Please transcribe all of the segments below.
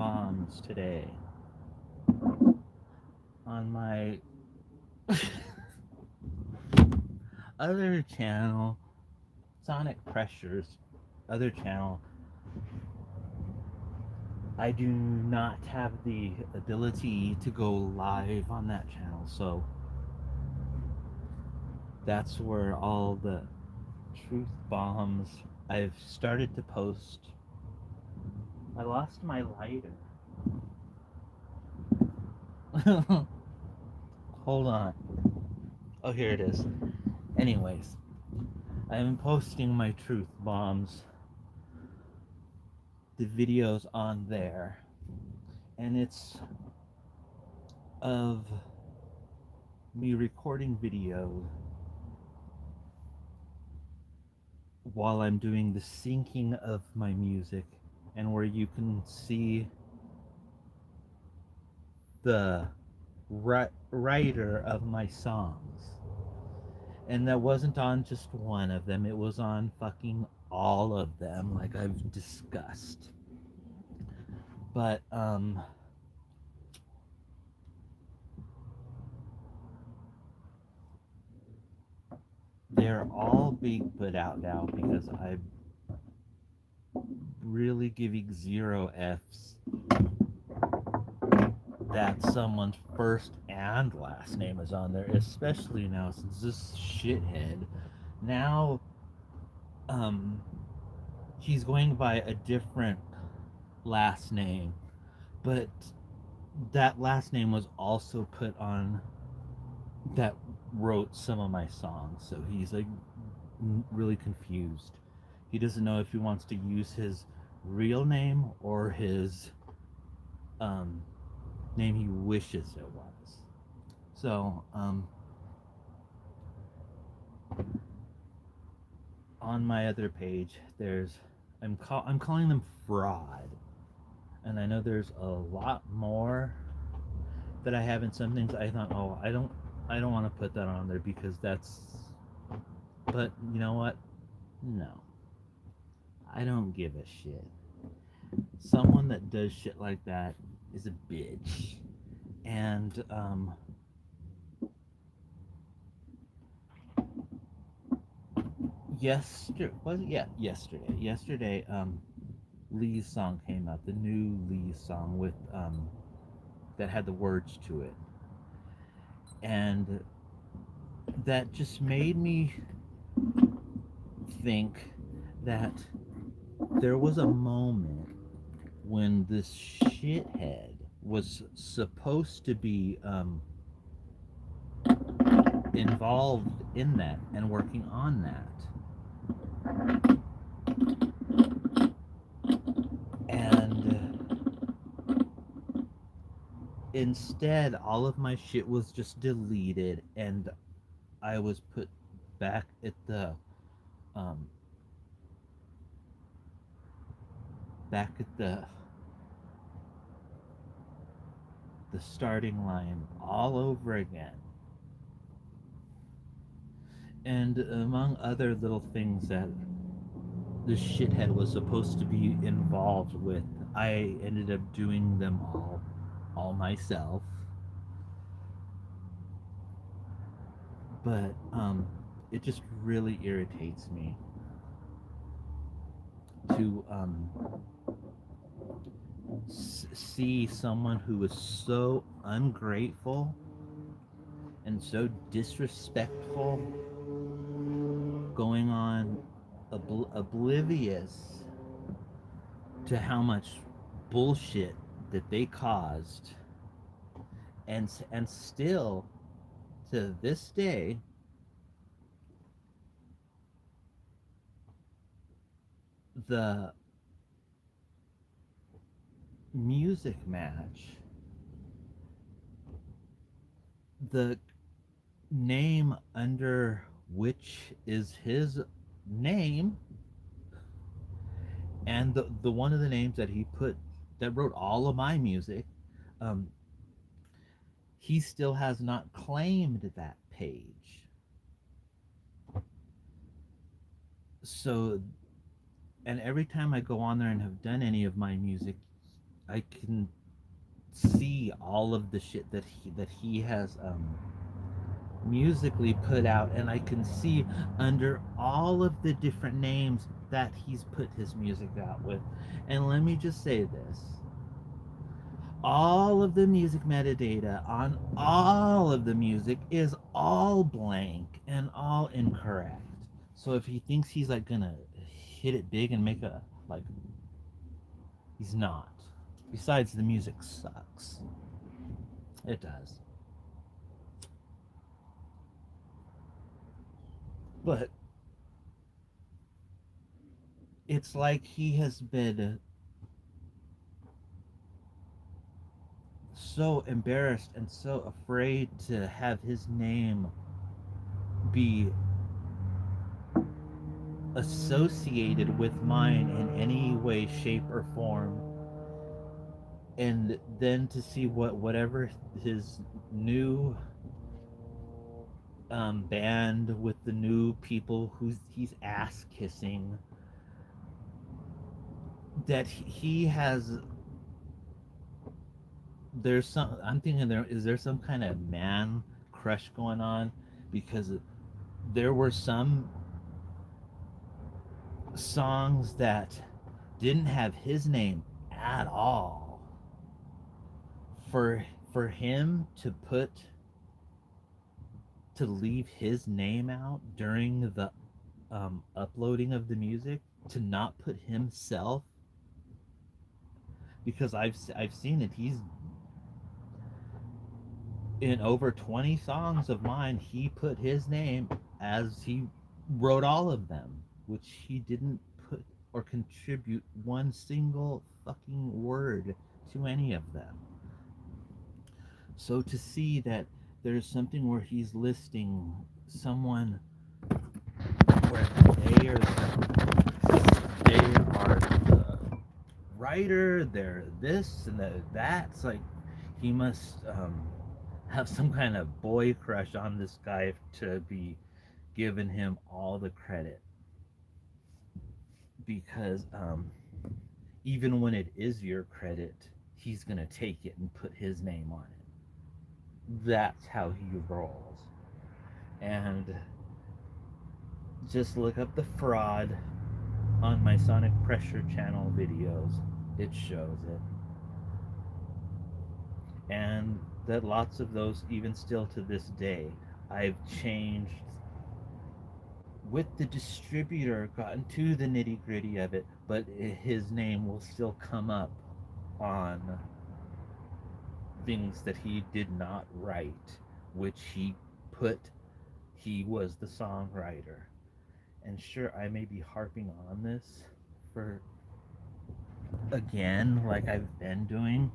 bombs today on my other channel, Sonic Pressures, other channel. I do not have the ability to go live on that channel, so that's where all the truth bombs I've started to post. I lost my lighter. Hold on. Oh, here it is. Anyways, I'm posting my truth bombs, the videos on there, and it's of me recording video while I'm doing the syncing of my music, and where you can see the writer of my songs. And that wasn't on just one of them, it was on fucking all of them, like I've discussed. But, they're all being put out now because I'm really giving zero F's that someone's first and last name is on there, especially now since this shithead now he's going by a different last name, but that last name was also put on that wrote some of my songs, so he's like really confused. He doesn't know if he wants to use his real name or his um, name he wishes it was. So on my other page, I'm calling them fraud, and I know there's a lot more that I have in some things. I thought, oh, I don't want to put that on there because that's. But you know what? No, I don't give a shit. Someone that does shit like that is a bitch, and yesterday was it? Yeah, yesterday. Yesterday, Lee's song came out. The new Lee song with that had the words to it, and that just made me think that there was a moment when this shithead was supposed to be involved in that and working on that. And instead, all of my shit was just deleted, and I was put back at um, back at the starting line all over again. And among other little things that this shithead was supposed to be involved with, I ended up doing them all myself. But it just really irritates me to see someone who is so ungrateful and so disrespectful going on oblivious to how much bullshit that they caused, and still to this day the music match, the name under which is his name, and the one of the names that he put that wrote all of my music, um, he still has not claimed that page. So, and every time I go on there and have done any of my music, I can see all of the shit that he has musically put out, and I can see under all of the different names that he's put his music out with. And let me just say this, all of the music metadata on all of the music is all blank and all incorrect. So if he thinks he's like gonna hit it big and make a like, he's not. Besides, the music sucks. It does. But it's like he has been so embarrassed and so afraid to have his name be associated with mine in any way, shape, or form. And then to see whatever his new band with the new people who he's ass kissing, that he has, there's some, I'm thinking, there is there some kind of man crush going on, because there were some songs that didn't have his name at all. For him to leave his name out during the uploading of the music, to not put himself, because I've seen it. He's in over 20 songs of mine. He put his name as he wrote all of them, which he didn't put or contribute one single fucking word to any of them. So to see that there's something where he's listing someone where they are the writer, they're this and that. It's like he must have some kind of boy crush on this guy to be giving him all the credit, because even when it is your credit, he's gonna take it and put his name on it. That's how he rolls. And just look up the fraud on my Sonic Pressure channel videos. It shows it. And that lots of those, even still to this day, I've changed with the distributor, gotten to the nitty gritty of it, but his name will still come up on things that he did not write, which he was the songwriter. And sure, I may be harping on this for again, like I've been doing,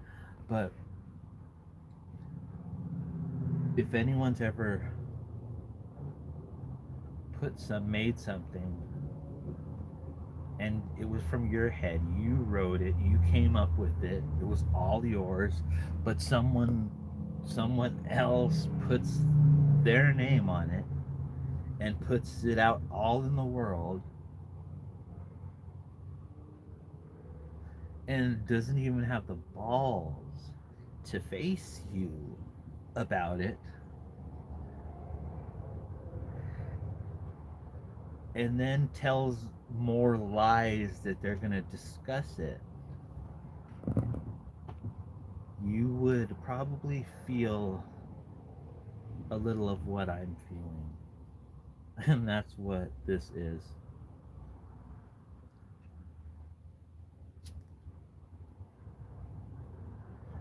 but if anyone's ever made something and it was from your head, you wrote it, you came up with it, it was all yours, but someone else puts their name on it and puts it out all in the world, and doesn't even have the balls to face you about it, and then tells more lies that they're going to discuss it, you would probably feel a little of what I'm feeling. And that's what this is.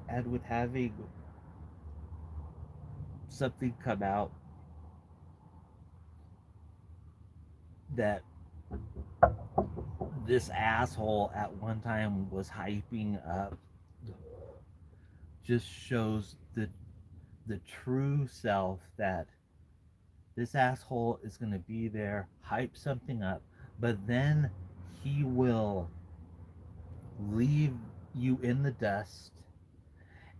And with having something come out that this asshole at one time was hyping up, just shows the true self, that this asshole is going to be there, hype something up, but then he will leave you in the dust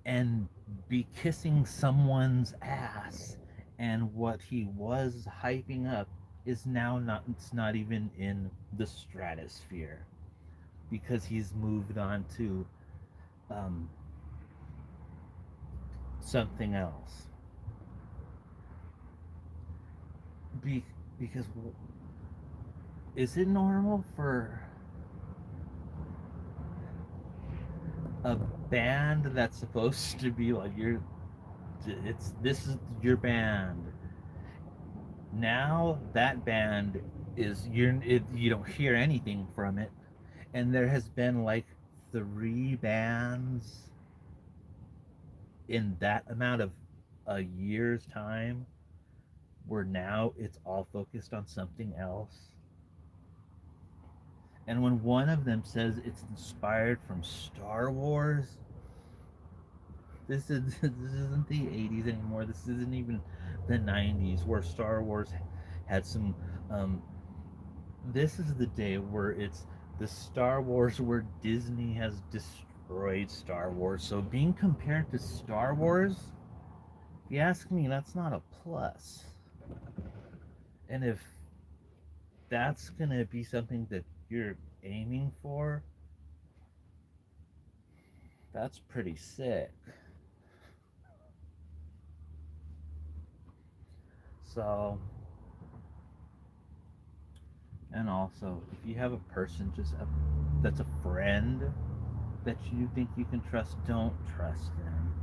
and be kissing someone's ass, and what he was hyping up is now not, it's not even in the stratosphere, because he's moved on to um, something else. Be- because is it normal for a band that's supposed to be like this is your band, now that band is you don't hear anything from it, and there has been like 3 bands in that amount of a year's time where now it's all focused on something else. And when one of them says it's inspired from Star Wars, this isn't the 80s anymore. This isn't even the 90s where Star Wars had some this is the day where it's the Star Wars where Disney has destroyed Star Wars. So being compared to Star Wars, if you ask me, that's not a plus. And if that's gonna be something that you're aiming for, that's pretty sick. So, and also, if you have a person that's a friend that you think you can trust, don't trust them.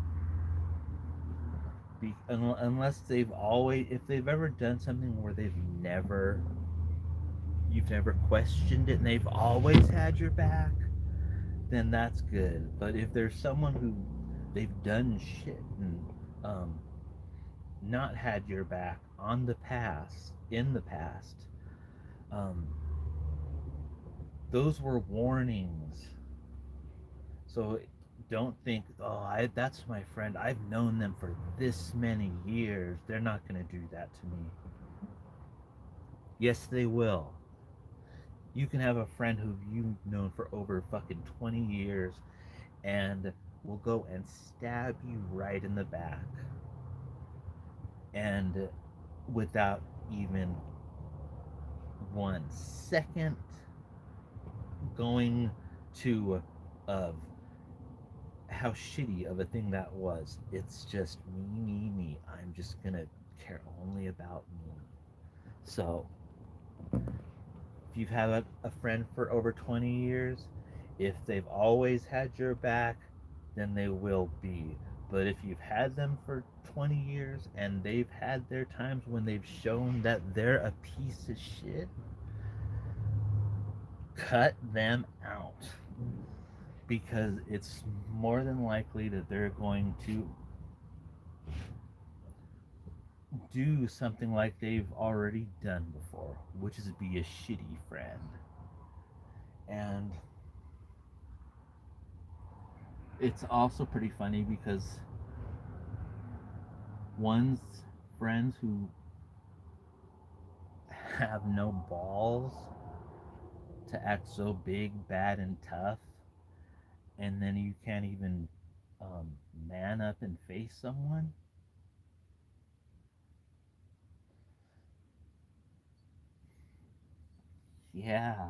Unless they've always, if they've ever done something where you've never questioned it and they've always had your back, then that's good. But if there's someone who they've done shit and um, not had your back in the past, um, those were warnings. So don't think, oh, that's my friend. I've known them for this many years. They're not going to do that to me. Yes, they will. You can have a friend who you've known for over fucking 20 years and will go and stab you right in the back. And without even 1 second going to of how shitty of a thing that was. It's just me. I'm just gonna care only about me. So, if you've had a friend for over 20 years, if they've always had your back, then they will be. But if you've had them for 20 years and they've had their times when they've shown that they're a piece of shit, cut them out. Because it's more than likely that they're going to do something like they've already done before, which is be a shitty friend. And it's also pretty funny because one's friends who have no balls to act so big, bad, and tough, and then you can't even man up and face someone. Yeah,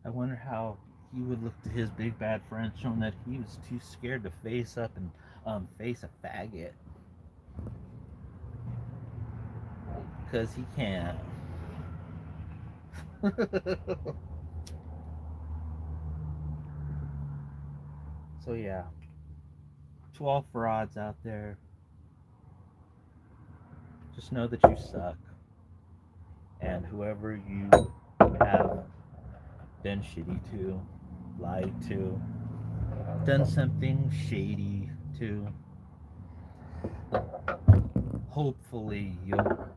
I wonder how he would look to his big bad friend, showing that he was too scared to face up and face a faggot. Because he can't. So, yeah. To all frauds out there, just know that you suck. And whoever you have been shitty to, lied to, done something shady to, hopefully you'll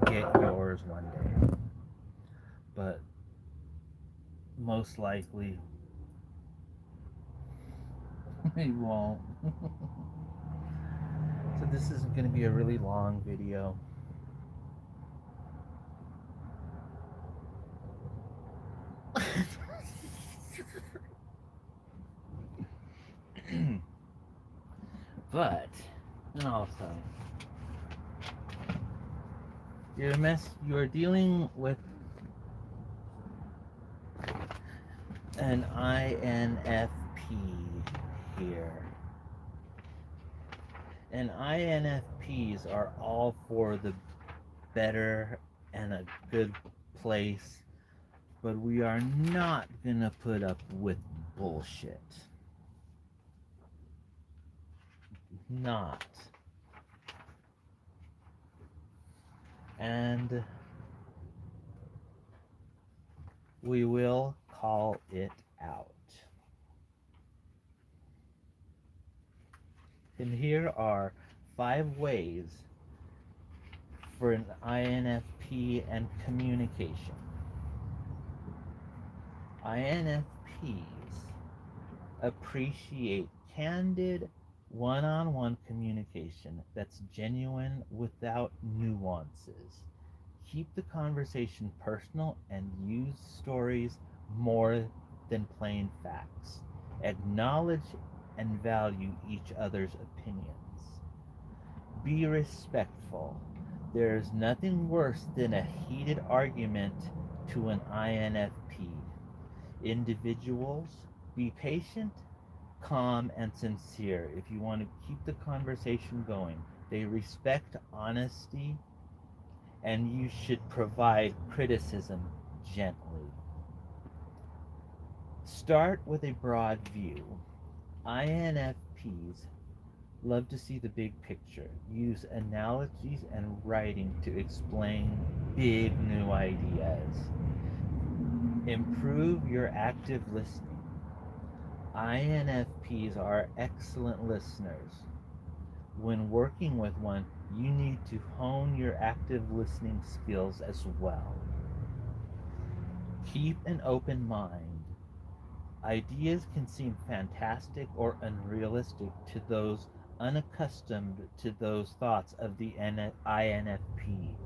get yours one day. But most likely, you won't. So this isn't going to be a really long video. But, and also, you're dealing with an INFP here. And INFPs are all for the better and a good place, but we are not gonna put up with bullshit. Not. And we will call it out. And here are 5 ways for an INFP and communication. INFPs appreciate candid, one-on-one communication that's genuine without nuances. Keep the conversation personal and use stories more than plain facts. Acknowledge and value each other's opinions. Be respectful. There is nothing worse than a heated argument to an INFP. Individuals, be patient, calm, and sincere if you want to keep the conversation going. They respect honesty, and you should provide criticism gently. Start with a broad view. INFPs love to see the big picture. Use analogies and writing to explain big new ideas. Improve your active listening. INFPs are excellent listeners. When working with one, you need to hone your active listening skills as well. Keep an open mind. Ideas can seem fantastic or unrealistic to those unaccustomed to those thoughts of the INFP.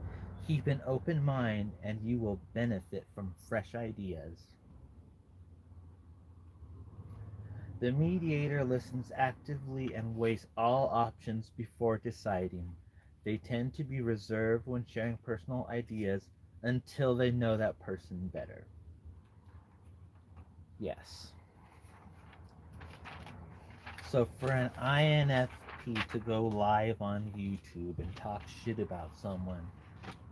Keep an open mind and you will benefit from fresh ideas. The mediator listens actively and weighs all options before deciding. They tend to be reserved when sharing personal ideas until they know that person better. Yes. So for an INFP to go live on YouTube and talk shit about someone,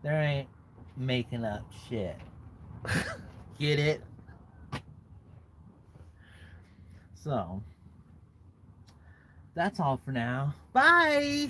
there ain't making up shit. Get it? So, that's all for now. Bye!